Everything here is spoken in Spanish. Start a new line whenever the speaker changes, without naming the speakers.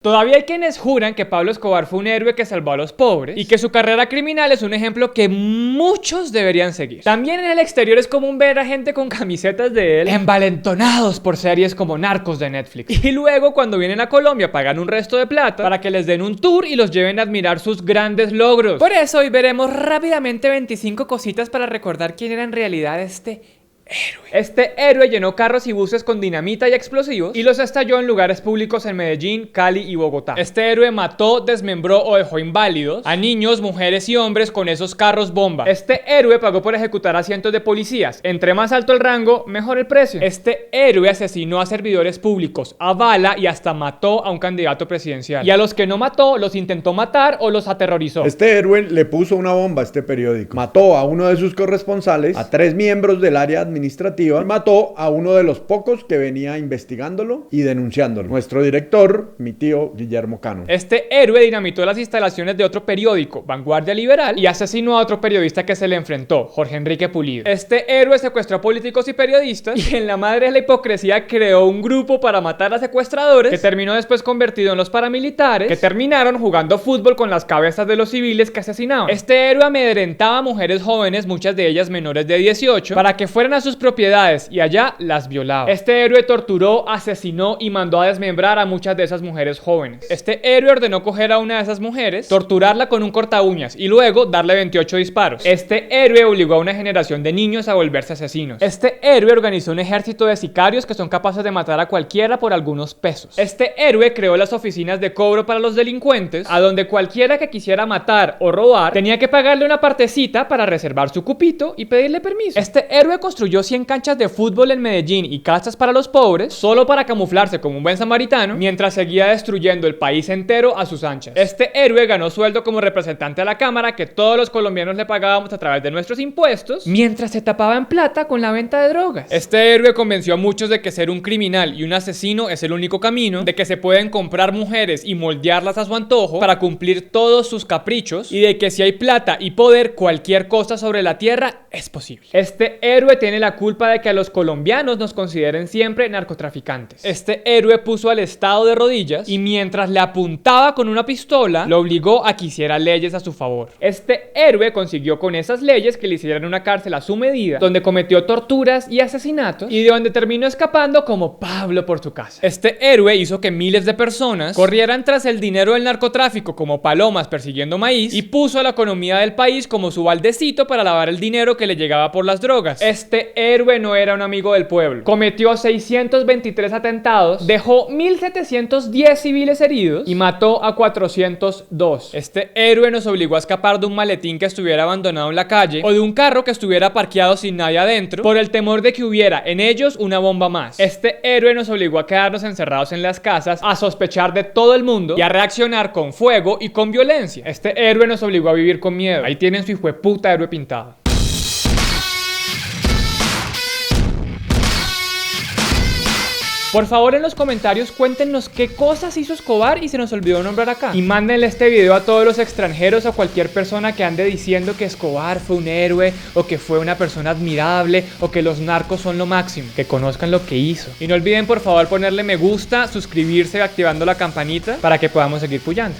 Todavía hay quienes juran que Pablo Escobar fue un héroe que salvó a los pobres y que su carrera criminal es un ejemplo que muchos deberían seguir. También en el exterior es común ver a gente con camisetas de él envalentonados por series como Narcos de Netflix. Y luego cuando vienen a Colombia pagan un resto de plata para que les den un tour y los lleven a admirar sus grandes logros. Por eso hoy veremos rápidamente 25 cositas para recordar quién era en realidad este héroe. Este héroe llenó carros y buses con dinamita y explosivos y los estalló en lugares públicos en Medellín, Cali y Bogotá. Este héroe mató, desmembró o dejó inválidos a niños, mujeres y hombres con esos carros bomba. Este héroe pagó por ejecutar a cientos de policías. Entre más alto el rango, mejor el precio. Este héroe asesinó a servidores públicos a bala y hasta mató a un candidato presidencial. Y a los que no mató, los intentó matar o los aterrorizó.
Este héroe le puso una bomba a este periódico. Mató a uno de sus corresponsales, a 3 miembros del área administrativa y mató a uno de los pocos que venía investigándolo y denunciándolo. Nuestro director, mi tío Guillermo Cano.
Este héroe dinamitó las instalaciones de otro periódico, Vanguardia Liberal, y asesinó a otro periodista que se le enfrentó, Jorge Enrique Pulido. Este héroe secuestró a políticos y periodistas y en la madre de la hipocresía creó un grupo para matar a secuestradores que terminó después convertido en los paramilitares que terminaron jugando fútbol con las cabezas de los civiles que asesinaban. Este héroe amedrentaba a mujeres jóvenes, muchas de ellas menores de 18, para que fueran a sus propiedades y allá las violaba. Este héroe torturó, asesinó y mandó a desmembrar a muchas de esas mujeres jóvenes. Este héroe ordenó coger a una de esas mujeres, torturarla con un corta uñas y luego darle 28 disparos. Este héroe obligó a una generación de niños a volverse asesinos. Este héroe organizó un ejército de sicarios que son capaces de matar a cualquiera por algunos pesos. Este héroe creó las oficinas de cobro para los delincuentes, a donde cualquiera que quisiera matar o robar tenía que pagarle una partecita para reservar su cupito y pedirle permiso. Este héroe construyó 100 canchas de fútbol en Medellín y casas para los pobres solo para camuflarse como un buen samaritano mientras seguía destruyendo el país entero a sus anchas. Este héroe ganó sueldo como representante a la cámara que todos los colombianos le pagábamos a través de nuestros impuestos mientras se tapaba en plata con la venta de drogas. Este héroe convenció a muchos de que ser un criminal y un asesino es el único camino, de que se pueden comprar mujeres y moldearlas a su antojo para cumplir todos sus caprichos y de que si hay plata y poder cualquier cosa sobre la tierra es posible. Este héroe tiene la culpa de que a los colombianos nos consideren siempre narcotraficantes. Este héroe puso al Estado de rodillas y mientras le apuntaba con una pistola, lo obligó a que hiciera leyes a su favor. Este héroe consiguió con esas leyes que le hicieran una cárcel a su medida, donde cometió torturas y asesinatos y de donde terminó escapando como Pablo por su casa. Este héroe hizo que miles de personas corrieran tras el dinero del narcotráfico como palomas persiguiendo maíz y puso a la economía del país como su baldecito para lavar el dinero que le llegaba por las drogas. Este héroe no era un amigo del pueblo. Cometió 623 atentados, dejó 1710 civiles heridos y mató a 402. Este héroe nos obligó a escapar de un maletín que estuviera abandonado en la calle o de un carro que estuviera parqueado sin nadie adentro por el temor de que hubiera en ellos una bomba más. Este héroe nos obligó a quedarnos encerrados en las casas, a sospechar de todo el mundo y a reaccionar con fuego y con violencia. Este héroe nos obligó a vivir con miedo. Ahí tienen su hijueputa héroe pintado. Por favor, en los comentarios cuéntenos qué cosas hizo Escobar y se nos olvidó nombrar acá. Y mándenle este video a todos los extranjeros o a cualquier persona que ande diciendo que Escobar fue un héroe o que fue una persona admirable o que los narcos son lo máximo. Que conozcan lo que hizo. Y no olviden por favor ponerle me gusta, suscribirse activando la campanita para que podamos seguir puyando.